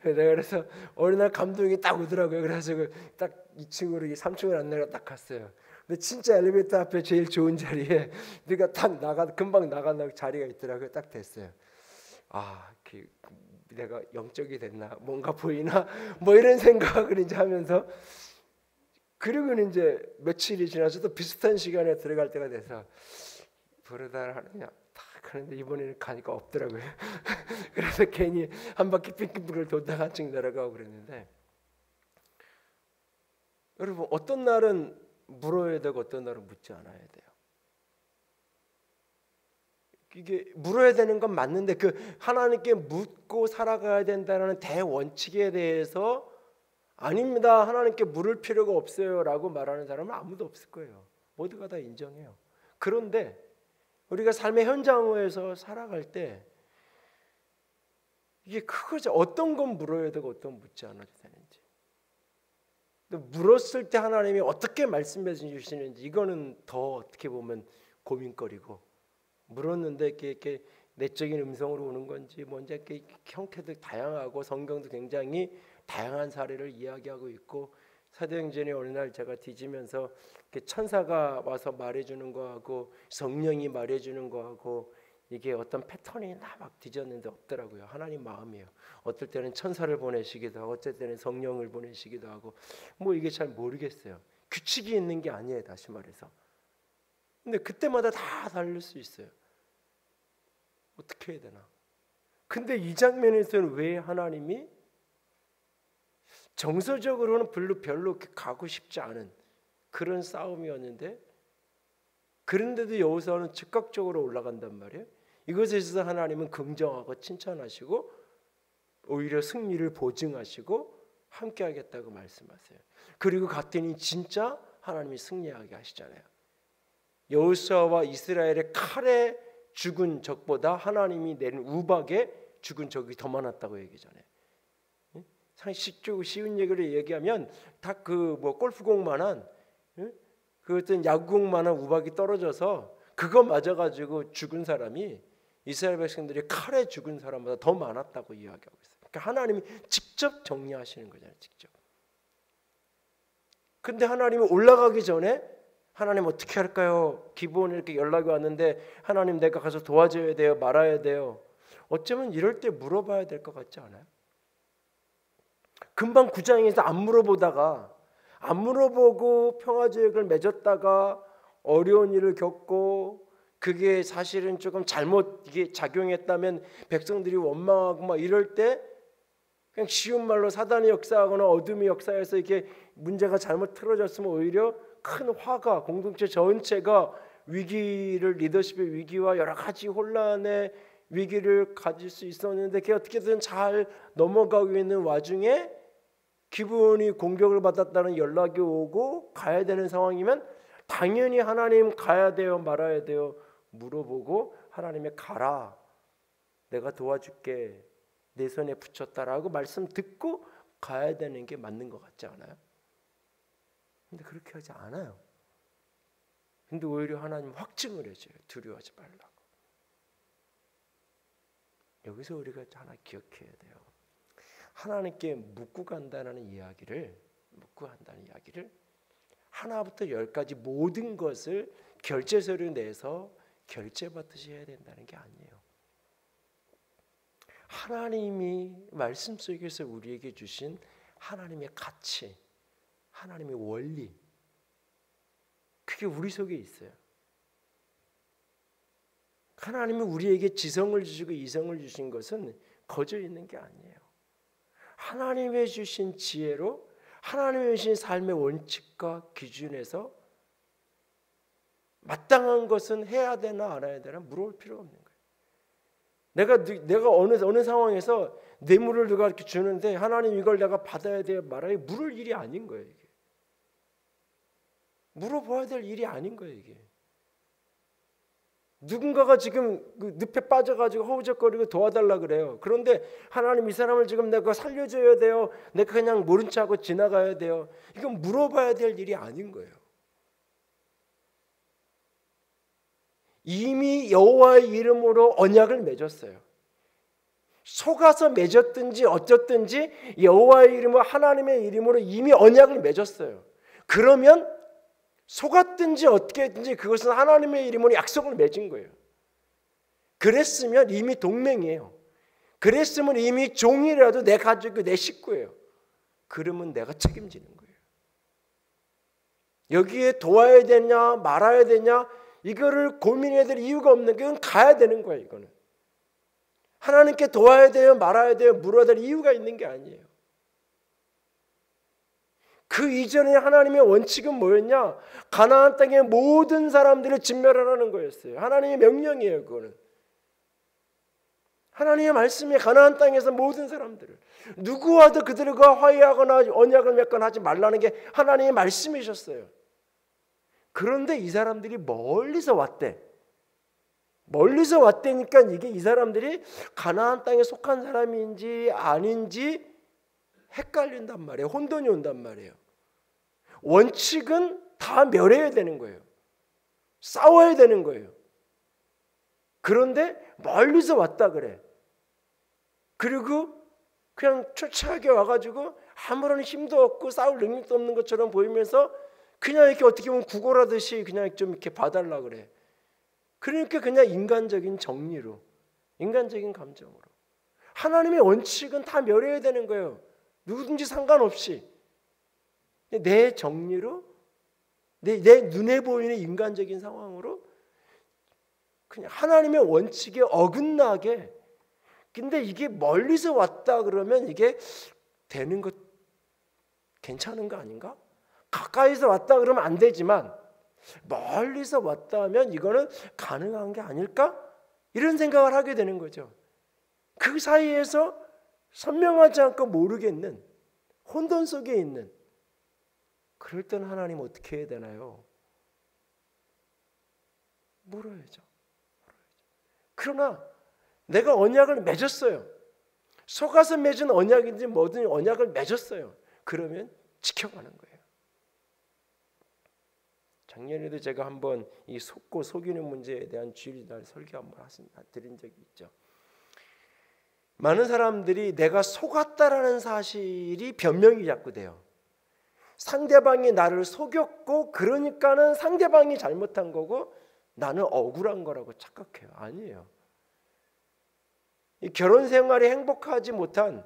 내가 그래서 어느 날 감동이 딱 오더라고요. 그래서 딱 2층으로 3층을 안 내려 딱 갔어요. 근데 진짜 엘리베이터 앞에 제일 좋은 자리에 내가 딱 금방 나가는 자리가 있더라고요. 딱 됐어요. 내가 영적이 됐나, 뭔가 보이나, 뭐 이런 생각을 이제 하면서, 그리고는 이제 며칠이 지나서 또 비슷한 시간에 들어갈 때가 돼서 부르다 하느냐 딱 하는데 이번에는 가니까 없더라고요. 그래서 괜히 한 바퀴 빙빙을 돌다가 한층 내려가고 그랬는데, 여러분 어떤 날은 물어야 되고 어떤 날은 묻지 않아야 돼요. 이게 물어야 되는 건 맞는데, 그 하나님께 묻고 살아가야 된다는 대원칙에 대해서 아닙니다, 하나님께 물을 필요가 없어요라고 말하는 사람은 아무도 없을 거예요. 모두가 다 인정해요. 그런데 우리가 삶의 현장에서 살아갈 때 이게 그거죠. 어떤 건 물어야 되고 어떤 건 묻지 않아도 되는지. 물었을 때 하나님이 어떻게 말씀해 주시는지, 이거는 더 어떻게 보면 고민거리고, 물었는데 이렇게 내적인 음성으로 오는 건지 뭔지, 이렇게 형태도 다양하고 성경도 굉장히 다양한 사례를 이야기하고 있고, 사도행전에 어느 날 제가 뒤지면서 천사가 와서 말해주는 거하고 성령이 말해주는 거하고 이게 어떤 패턴이 막 뒤졌는데 없더라고요. 하나님 마음이에요. 어떨 때는 천사를 보내시기도 하고 어쩔 때는 성령을 보내시기도 하고, 뭐 이게 잘 모르겠어요. 규칙이 있는 게 아니에요, 다시 말해서. 근데 그때마다 다 다를 수 있어요. 어떻게 해야 되나? 근데 이 장면에서는 왜 하나님이 정서적으로는 별로 가고 싶지 않은 그런 싸움이었는데, 그런데도 여호수아는 즉각적으로 올라간단 말이에요. 이것에 있어서 하나님은 긍정하고 칭찬하시고 오히려 승리를 보증하시고 함께하겠다고 말씀하세요. 그리고 갔더니 진짜 하나님이 승리하게 하시잖아요. 여호수아와 이스라엘의 칼에 죽은 적보다 하나님이 내린 우박에 죽은 적이 더 많았다고 얘기잖아요. 상식적으로 쉬운 얘기를 얘기하면 다 그 뭐 골프공만한, 그 어떤 야구공만한 우박이 떨어져서 그거 맞아가지고 죽은 사람이 이스라엘 백성들이 칼에 죽은 사람보다 더 많았다고 이야기하고 있어요. 그러니까 하나님이 직접 정리하시는 거잖아요, 직접. 근데 하나님이 올라가기 전에 하나님 어떻게 할까요? 기브온에 이렇게 연락이 왔는데 하나님 내가 가서 도와줘야 돼요, 말아야 돼요. 어쩌면 이럴 때 물어봐야 될 것 같지 않아요? 금방 9장에서 안 물어보고 평화제약을 맺었다가 어려운 일을 겪고, 그게 사실은 조금 잘못 이게 작용했다면 백성들이 원망하고 막 이럴 때 그냥 쉬운 말로 사단이 역사하거나 어둠이 역사해서 이렇게 문제가 잘못 틀어졌으면 오히려 큰 화가 공동체 전체가 위기를 리더십의 위기와 여러 가지 혼란의 위기를 가질 수 있었는데 그게 어떻게든 잘 넘어가고 있는 와중에 기분이 공격을 받았다는 연락이 오고 가야 되는 상황이면 당연히 하나님 가야 돼요 말아야 돼요 물어보고 하나님의 가라 내가 도와줄게 내 손에 붙였다라고 말씀 듣고 가야 되는 게 맞는 것 같지 않아요? 근데 그렇게 하지 않아요. 근데 오히려 하나님 확증을 해줘요. 두려워하지 말라고. 여기서 우리가 하나 기억해야 돼요. 하나님께 묻고 간다는 이야기를 하나부터 열까지 모든 것을 결제서를 내서 결제받듯이 해야 된다는 게 아니에요. 하나님이 말씀 속에서 우리에게 주신 하나님의 가치, 하나님의 원리, 그게 우리 속에 있어요. 하나님이 우리에게 지성을 주시고 이성을 주신 것은 거저 있는 게 아니에요. 하나님의 주신 지혜로 하나님의 주신 삶의 원칙과 기준에서 마땅한 것은 해야 되나 안 해야 되나 물어볼 필요가 없는 거예요. 내가 어느 상황에서 뇌물을 누가 이렇게 주는데 하나님 이걸 내가 받아야 돼요 말아야 물을 일이 아닌 거예요. 이게. 물어봐야 될 일이 아닌 거예요. 이게. 누군가가 지금 그 늪에 빠져가지고 허우적거리고 도와달라 그래요. 그런데 하나님 이 사람을 지금 내가 살려줘야 돼요. 내가 그냥 모른 척하고 지나가야 돼요. 이건 물어봐야 될 일이 아닌 거예요. 이미 여호와의 이름으로 언약을 맺었어요. 속아서 맺었든지 어쨌든지 여호와의 이름으로 하나님의 이름으로 이미 언약을 맺었어요. 그러면 속았든지 어떻게 했든지 그것은 하나님의 이름으로 약속을 맺은 거예요. 그랬으면 이미 동맹이에요. 그랬으면 이미 종이라도 내 가족이 내 식구예요. 그러면 내가 책임지는 거예요. 여기에 도와야 되냐 말아야 되냐 이거를 고민해야 될 이유가 없는 게 가야 되는 거예요. 이거는 하나님께 도와야 돼요 말아야 돼요 물어야 될 이유가 있는 게 아니에요. 그 이전에 하나님의 원칙은 뭐였냐? 가나안 땅의 모든 사람들을 진멸하라는 거였어요. 하나님의 명령이에요. 그거는 하나님의 말씀이 가나안 땅에서 모든 사람들을 누구와도 그들과 화해하거나 언약을 맺거나 하지 말라는 게 하나님의 말씀이셨어요. 그런데 이 사람들이 멀리서 왔대. 멀리서 왔다니까 이게 이 사람들이 가나안 땅에 속한 사람인지 아닌지 헷갈린단 말이에요. 혼돈이 온단 말이에요. 원칙은 다 멸해야 되는 거예요. 싸워야 되는 거예요. 그런데 멀리서 왔다 그래. 그리고 그냥 초췌하게 와가지고 아무런 힘도 없고 싸울 능력도 없는 것처럼 보이면서 그냥 이렇게 어떻게 보면 구걸하듯이 그냥 좀 이렇게 봐달라 그래. 그러니까 그냥 인간적인 정리로, 인간적인 감정으로. 하나님의 원칙은 다 멸해야 되는 거예요. 누구든지 상관없이 내 정리로 내 눈에 보이는 인간적인 상황으로 그냥 하나님의 원칙에 어긋나게. 근데 이게 멀리서 왔다 그러면 이게 되는 것 괜찮은 거 아닌가? 가까이서 왔다 그러면 안 되지만 멀리서 왔다 하면 이거는 가능한 게 아닐까? 이런 생각을 하게 되는 거죠. 그 사이에서 선명하지 않고 모르겠는 혼돈 속에 있는 그럴 때는 하나님 어떻게 해야 되나요? 물어야죠. 그러나 내가 언약을 맺었어요. 속아서 맺은 언약인지 뭐든 언약을 맺었어요. 그러면 지켜가는 거예요. 작년에도 제가 한번 이 속고 속이는 문제에 대한 주일날 설교 한번 드린 적이 있죠. 많은 사람들이 내가 속았다라는 사실이 변명이 자꾸 돼요. 상대방이 나를 속였고 그러니까는 상대방이 잘못한 거고 나는 억울한 거라고 착각해요. 아니에요. 이 결혼 생활이 행복하지 못한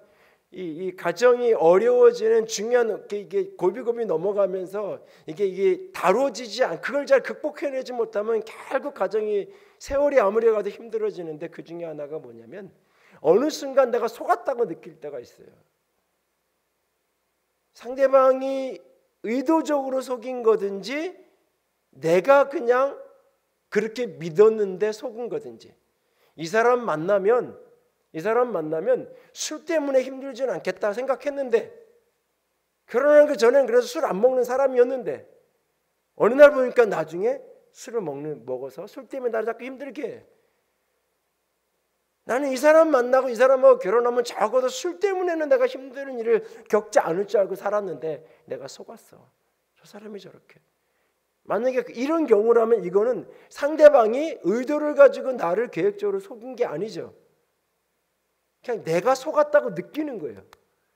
이 가정이 어려워지는 중요한 이게 고비고비 넘어가면서 이게 다뤄지지 않 그걸 잘 극복해내지 못하면 결국 가정이 세월이 아무리 가도 힘들어지는데 그 중에 하나가 뭐냐면 어느 순간 내가 속았다고 느낄 때가 있어요. 상대방이 의도적으로 속인 거든지 내가 그냥 그렇게 믿었는데 속은 거든지, 이 사람 만나면 술 때문에 힘들지는 않겠다 생각했는데, 결혼하는 그 전엔 그래서 술 안 먹는 사람이었는데 어느 날 보니까 나중에 술을 먹어서 술 때문에 나를 자꾸 힘들게 해. 나는 이 사람 만나고 이 사람하고 결혼하면 적어도 술 때문에는 내가 힘든 일을 겪지 않을 줄 알고 살았는데 내가 속았어. 저 사람이 저렇게. 만약에 이런 경우라면 이거는 상대방이 의도를 가지고 나를 계획적으로 속인 게 아니죠. 그냥 내가 속았다고 느끼는 거예요.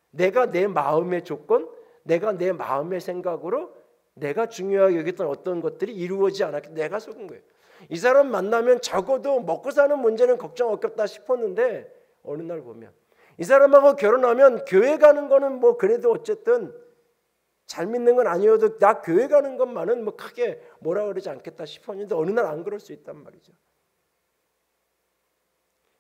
내가 내 마음의 조건, 내가 내 마음의 생각으로 내가 중요하게 여겼던 어떤 것들이 이루어지지 않았기 때문에 내가 속은 거예요. 이 사람 만나면 적어도 먹고 사는 문제는 걱정 없겠다 싶었는데 어느 날 보면 이 사람하고 결혼하면 교회 가는 거는 뭐 그래도 어쨌든 잘 믿는 건 아니어도 나 교회 가는 것만은 뭐 크게 뭐라 그러지 않겠다 싶었는데 어느 날 안 그럴 수 있단 말이죠.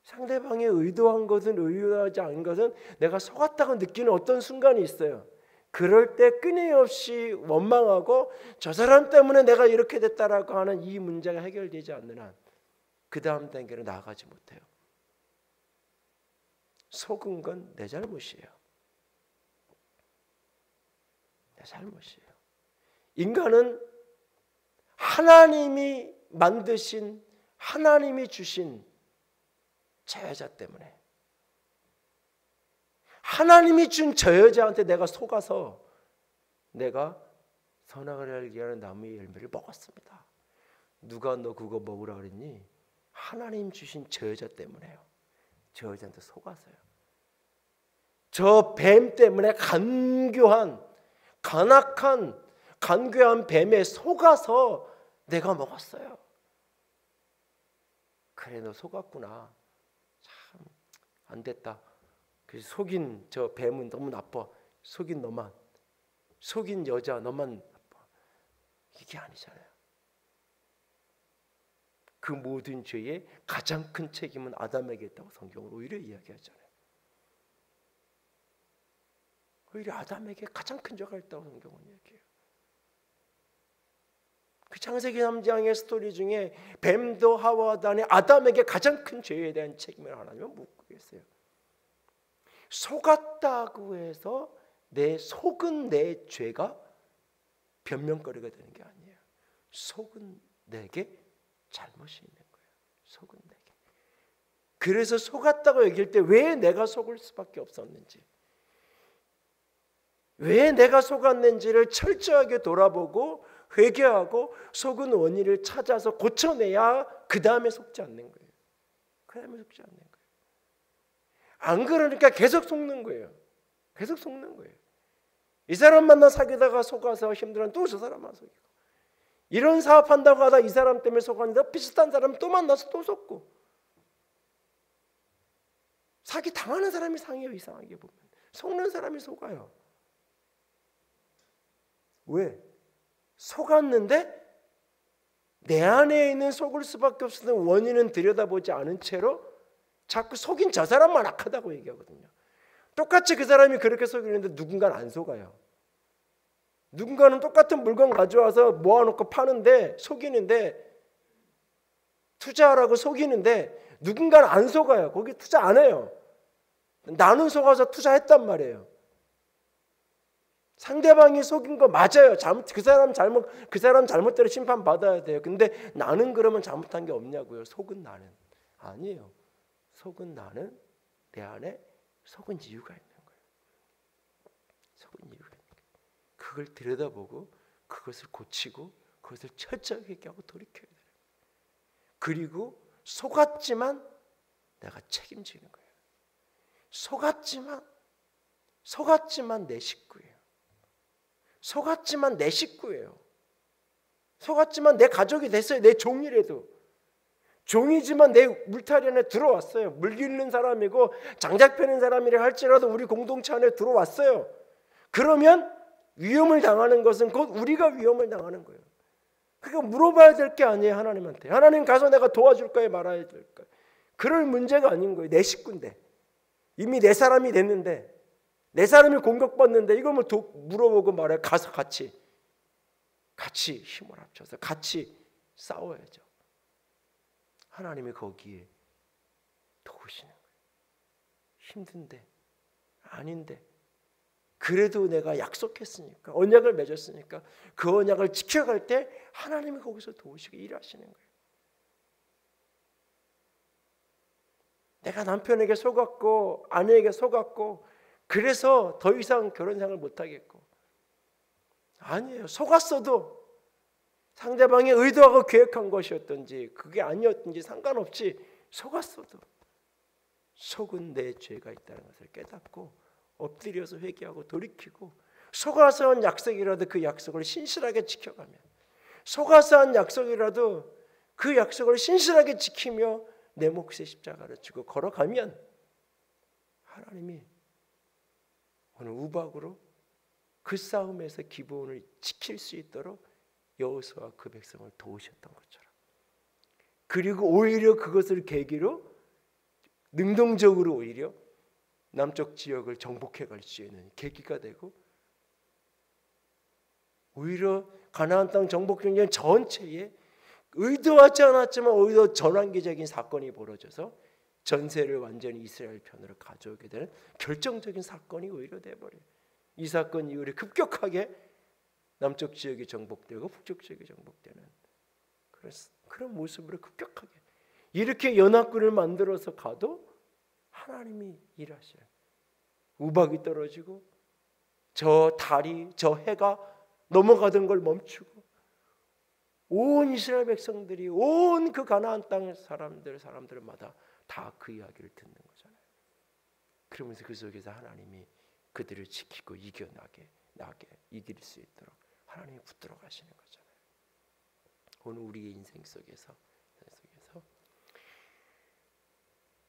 상대방이 의도한 것은 의도하지 않은 것은 내가 속았다고 느끼는 어떤 순간이 있어요. 그럴 때 끊임없이 원망하고 저 사람 때문에 내가 이렇게 됐다라고 하는 이 문제가 해결되지 않는 한 그 다음 단계로 나아가지 못해요. 속은 건 내 잘못이에요. 내 잘못이에요. 인간은 하나님이 만드신, 하나님이 주신 저 여자 때문에, 하나님이 준 저 여자한테 내가 속아서 내가 선악을 알게 하는 나무의 열매를 먹었습니다. 누가 너 그거 먹으라 그랬니? 하나님 주신 저 여자 때문에요. 저 여자한테 속아서요. 저 뱀 때문에 간교한 뱀에 속아서 내가 먹었어요. 그래, 너 속았구나. 참 안 됐다. 그래서 속인 저 뱀은 너무 나빠. 속인 너만, 속인 여자 너만 나빠. 이게 아니잖아요. 그 모든 죄의 가장 큰 책임은 아담에게 있다고 성경은 오히려 이야기하잖아요. 오히려 아담에게 가장 큰 죄가 있다고 성경은 이야기해요. 그 창세기 3장의 스토리 중에 뱀도 하와도 아닌 아담에게 가장 큰 죄에 대한 책임을 하나님은 묻고 계세요. 속았다고 해서 내 속은 내 죄가 변명거리가 되는 게 아니에요. 속은 내게 잘못이 있는 거예요. 속은 내게. 그래서 속았다고 얘기할 때 왜 내가 속을 수밖에 없었는지, 왜 내가 속았는지를 철저하게 돌아보고 회개하고 속은 원인을 찾아서 고쳐내야 그 다음에 속지 않는 거예요. 그 다음에 속지 않는 거예요. 안 그러니까 계속 속는 거예요. 계속 속는 거예요. 이 사람 만나 사귀다가 속아서 힘들면 또 저 사람만 속이고, 이런 사업한다고 하다 이 사람 때문에 속았는데 비슷한 사람 또 만나서 또 속고, 사기 당하는 사람이 상해요. 이상하게 보면 속는 사람이 속아요. 왜? 속았는데 내 안에 있는 속을 수밖에 없는 원인은 들여다보지 않은 채로 자꾸 속인 저 사람만 악하다고 얘기하거든요. 똑같이 그 사람이 그렇게 속이는데 누군가는 안 속아요. 누군가는 똑같은 물건 가져와서 모아놓고 파는데 속이는데, 투자하라고 속이는데 누군가는 안 속아요. 거기 투자 안 해요. 나는 속아서 투자했단 말이에요. 상대방이 속인 거 맞아요. 그 사람 잘못대로 심판 받아야 돼요. 근데 나는 그러면 잘못한 게 없냐고요. 속은 나는 아니에요. 속은 나는 내 안에 속은 이유가 있는 거예요. 속은 이유가 있는 거예요. 그걸 들여다보고 그것을 고치고 그것을 철저하게 회개하고 돌이켜야 돼요. 그리고 속았지만 내가 책임지는 거예요. 속았지만 내 식구예요. 속았지만 내 식구예요. 속았지만 내 가족이 됐어요. 내 종이라도. 종이지만 내 물타리 안에 들어왔어요. 물 기르는 사람이고 장작 패는 사람이라 할지라도 우리 공동체 안에 들어왔어요. 그러면 위험을 당하는 것은 곧 우리가 위험을 당하는 거예요. 그러니까 물어봐야 될 게 아니에요. 하나님한테. 하나님 가서 내가 도와줄까요? 말아야 될까요? 그럴 문제가 아닌 거예요. 내 식구인데. 이미 내 사람이 됐는데, 내 사람이 공격받는데 이걸 뭐 물어보고 말해. 가서 같이 같이 힘을 합쳐서 같이 싸워야죠. 하나님이 거기에 도우시는 거예요. 힘든데, 아닌데, 그래도 내가 약속했으니까, 언약을 맺었으니까 그 언약을 지켜갈 때 하나님이 거기서 도우시고 일하시는 거예요. 내가 남편에게 속았고 아내에게 속았고 그래서 더 이상 결혼 생활을 못하겠고, 아니에요. 속았어도 상대방이 의도하고 계획한 것이었든지 그게 아니었든지 상관없이 속았어도 속은 내 죄가 있다는 것을 깨닫고 엎드려서 회개하고 돌이키고, 속아서 한 약속이라도 그 약속을 신실하게 지켜가면, 속아서 한 약속이라도 그 약속을 신실하게 지키며 내 몫의 십자가를 지고 걸어가면 하나님이 오늘 우박으로 그 싸움에서 기브온을 지킬 수 있도록 여호수아와 그 백성을 도우셨던 것처럼, 그리고 오히려 그것을 계기로 능동적으로 오히려 남쪽 지역을 정복해 갈 수 있는 계기가 되고, 오히려 가나안 땅 정복 전쟁 전체에 의도하지 않았지만 오히려 전환기적인 사건이 벌어져서 전세를 완전히 이스라엘 편으로 가져오게 되는 결정적인 사건이 오히려 돼버려요. 이 사건 이후에 급격하게 남쪽 지역이 정복되고 북쪽 지역이 정복되는 그런 모습으로 급격하게 이렇게 연합군을 만들어서 가도 하나님이 일하셔요. 우박이 떨어지고 저 달이, 저 해가 넘어가던 걸 멈추고 온 이스라엘 백성들이, 온 그 가나안 땅 사람들마다 다 그 이야기를 듣는 거잖아요. 그러면서 그 속에서 하나님이 그들을 지키고 이겨나게 이길 수 있도록 하나님이 붙들어 가시는 거잖아요. 오늘 우리의 인생 속에서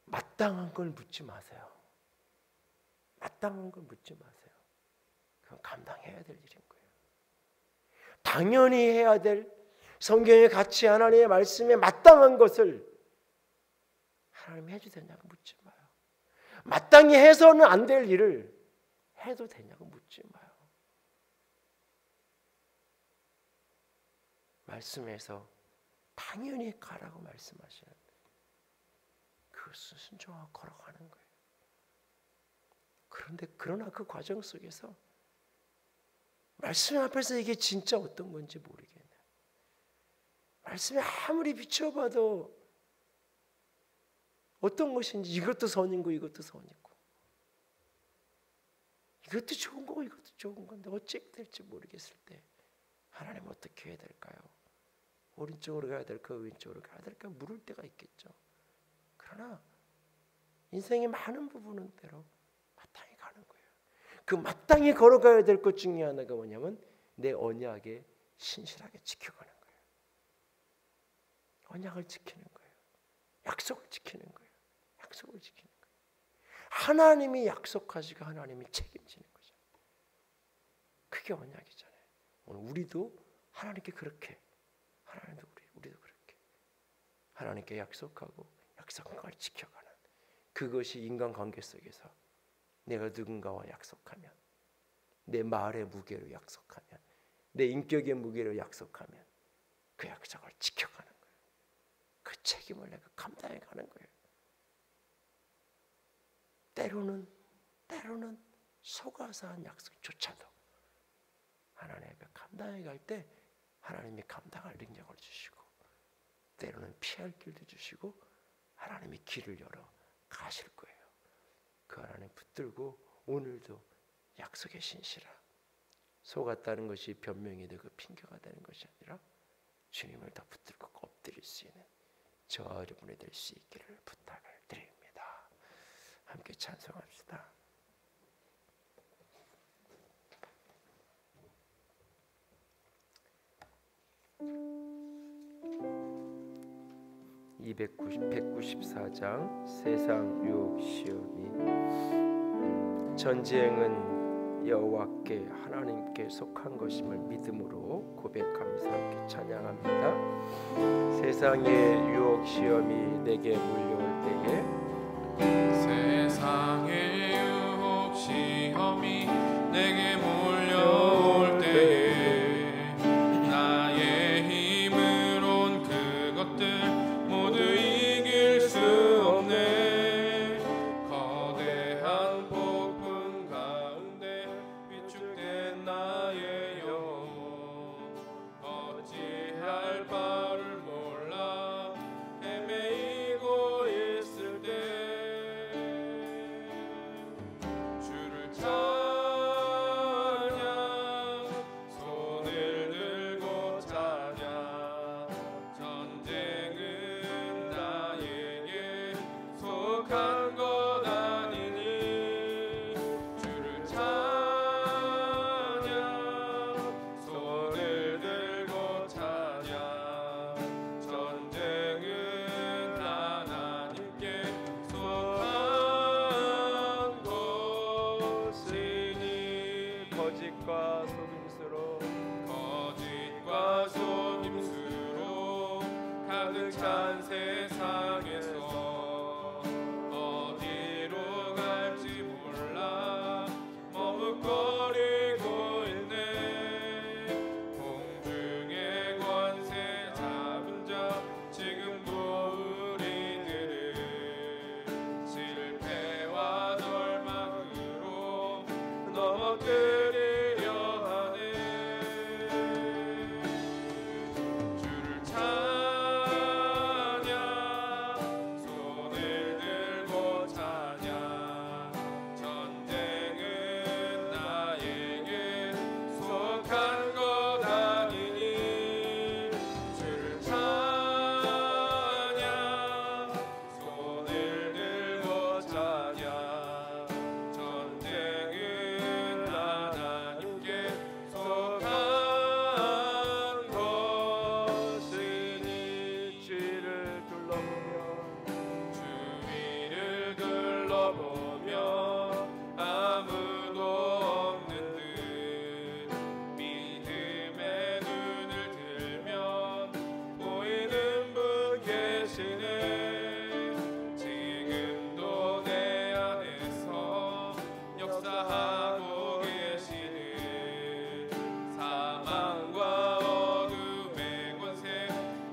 마땅한 걸 묻지 마세요. 마땅한 걸 묻지 마세요. 그건 감당해야 될 일인 거예요. 당연히 해야 될, 성경에 같이 하나님의 말씀에 마땅한 것을 하나님이 해도 되냐고 묻지 마요. 마땅히 해서는 안 될 일을 해도 되냐고 묻지 마요. 말씀에서 당연히 가라고 말씀하시는 그것을 순종하고 걸어가는 거예요. 그러나 그 과정 속에서 말씀 앞에서 이게 진짜 어떤 건지 모르겠네. 말씀에 아무리 비춰봐도 어떤 것인지, 이것도 선이고 이것도 선이고 이것도 좋은 거고 이것도 좋은 건데 어찌 될지 모르겠을 때 하나님 어떻게 해야 될까요? 오른쪽으로 가야 될까 왼쪽으로 가야 될까 물을 때가 있겠죠. 그러나 인생의 많은 부분은 대로 마땅히 가는 거예요. 그 마땅히 걸어가야 될 것 중에 하나가 뭐냐면 내 언약에 신실하게 지켜가는 거예요. 언약을 지키는 거예요. 약속을 지키는 거예요. 약속을 지키는 거예요. 하나님이 약속하시고 하나님이 책임지는 거죠. 그게 언약이잖아요. 오늘 우리도 하나님께 그렇게, 하나님도 우리도 그렇게 하나님께 약속하고 약속한 걸 지켜가는, 그것이 인간관계 속에서 내가 누군가와 약속하면, 내 말의 무게로 약속하면, 내 인격의 무게로 약속하면 그 약속을 지켜가는 거예요. 그 책임을 내가 감당해 가는 거예요. 때로는 속아서 한 약속조차도 하나님 앞에 감당해 갈 때 하나님이 감당할 능력을 주시고, 때로는 피할 길도 주시고 하나님이 길을 열어 가실 거예요. 그 하나님 붙들고 오늘도 약속의 신실함, 속았다는 것이 변명이 되고 핑계가 되는 것이 아니라 주님을 더 붙들고 엎드릴 수 있는 저 여러분이 될 수 있기를 부탁을 드립니다. 함께 찬송합시다. 194장 세상 유혹 시험이, 전쟁은 여호와께 하나님께 속한 것임을 믿음으로 고백하면서 함께 찬양합니다. 세상의 유혹 시험이 내게 몰려올 때에, 세상의 유혹 시험이 내게 몰려올 때에 둘러보며 아무도 없는 듯 믿음의 눈을 들면 보이는 분 계시네. 지금도 내 안에서 역사하고 계시는 사망과 어둠의 권세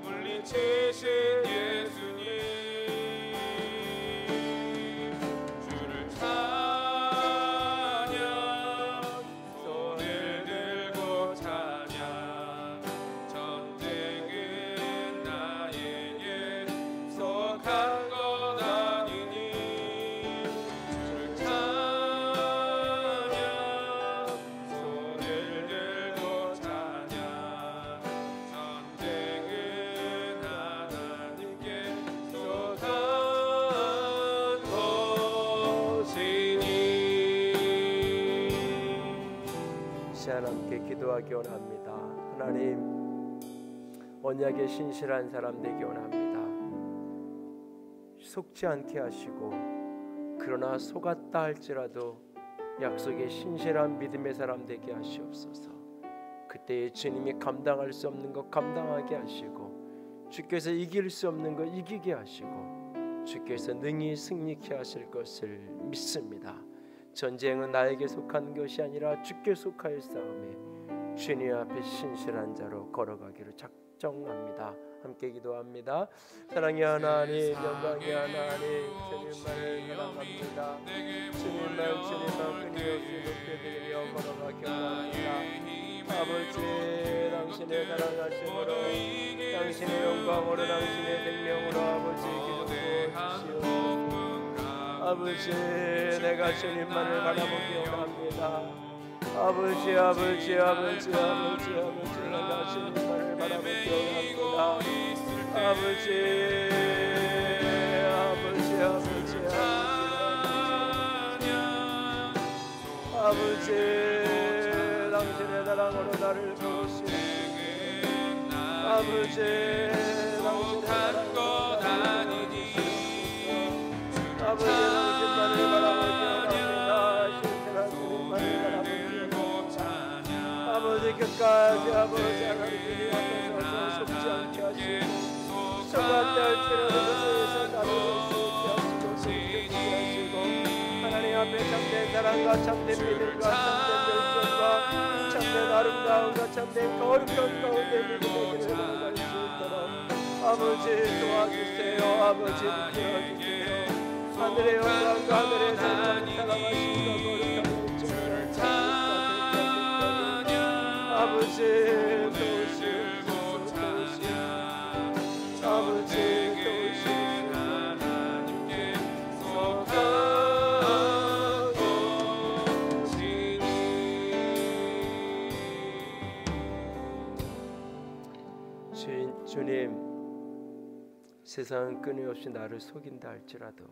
물리치신 예수님, 주를 찬양, 손을 들고 찬양. 전쟁은 나에게 속한 것 아니니. 주를 찬양, 손을 들고 찬양. 전쟁은 하나님께 속한 것이니. 시간 함께 기도하기 원합니다. 하나님, 언약에 신실한 사람 되기 원합니다. 속지 않게 하시고, 그러나 속았다 할지라도 약속에 신실한 믿음의 사람 되게 하시옵소서. 그때에 주님이 감당할 수 없는 것 감당하게 하시고, 주께서 이길 수 없는 것 이기게 하시고, 주께서 능히 승리케 하실 것을 믿습니다. 전쟁은 나에게 속한 것이 아니라 주께 속하여 싸움에 주님 앞에 신실한 자로 걸어가기로 작정합니다. 함께 기도합니다. 사랑의 하나님, 영광의 하나님, 주님만을 사랑합니다. 주님만 끊임없이 높여드리며 걸어가기 원합니다. 아버지, 당신의 사랑하심으로, 당신의 영광으로, 당신의 생명으로 아버지 기도하시옵소서. 아버지, 내가 주님만을 바라보기 원합니다. 아버지, 내가 주님만을 바라보기 원합니다. 아버지, 당신의 사랑으로 나를 부으시옵소서. 아버지, 당신의 사랑으로 나를 부으시옵소서. 아버지, 당신만을 바라보기 원합니다. 신실한 주님만을 바라보기 원합니다. 아버지, 끝까지 아버지 하나님 앞에서 속지 않게 하시고, 속았다 할지라도 그에서 나를 올 수 있게 하시고, 하나님 앞에 참된 사랑과 참된 믿음과 참된 열정과 참된 아름다움과 참된 거룩한 가운데 믿음의 길을 걸어갈 수 있도록 아버지 도와주세요. 아버지 붙들어주세요. 하늘의 영광과 하늘의 사랑, 사랑하심과 거룩한 열정을 아버지 도우시옵소서. 아버지 도우시옵소서. 하나님께 속하시니. 주님, 세상은 끊임없이 나를 속인다 할지라도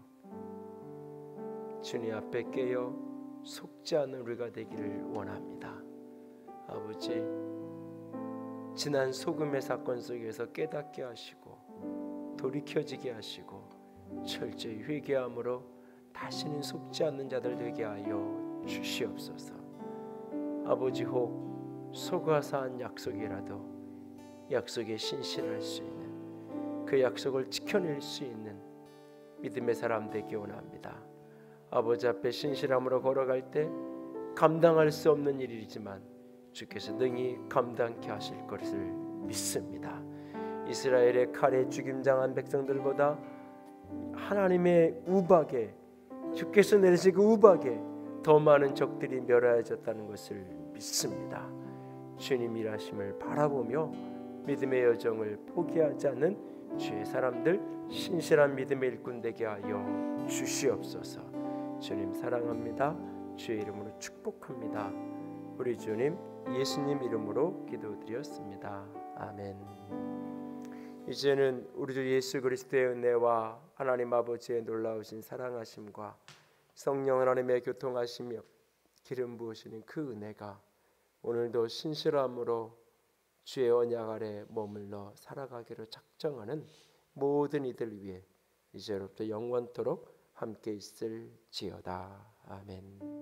주님 앞에 깨어 속지 않는 우리가 되기를 원합니다. 아버지, 지난 소금의 사건 속에서 깨닫게 하시고 돌이켜지게 하시고 철저히 회개함으로 다시는 속지 않는 자들 되게 하여 주시옵소서. 아버지, 혹 속아서 한 약속이라도 약속에 신실할 수 있는, 그 약속을 지켜낼 수 있는 믿음의 사람 되기 원합니다. 아버지 앞에 신실함으로 걸어갈 때 감당할 수 없는 일이지만 주께서 능히 감당케 하실 것을 믿습니다. 이스라엘의 칼에 죽임당한 백성들보다 하나님의 우박에, 주께서 내리신 그 우박에 더 많은 적들이 멸하여졌다는 것을 믿습니다. 주님 일하심을 바라보며 믿음의 여정을 포기하지 않는 주의 사람들, 신실한 믿음의 일꾼 되게 하여 주시옵소서. 주님 사랑합니다. 주의 이름으로 축복합니다. 우리 주님 예수님 이름으로 기도드렸습니다. 아멘. 이제는 우리 주 예수 그리스도의 은혜와 하나님 아버지의 놀라우신 사랑하심과 성령 하나님의 교통하시며 기름 부으시는 그 은혜가 오늘도 신실함으로 주의 언약 아래 머물러 살아가기로 작정하는 모든 이들 위해 이제로부터 영원토록 함께 있을지어다. 아멘.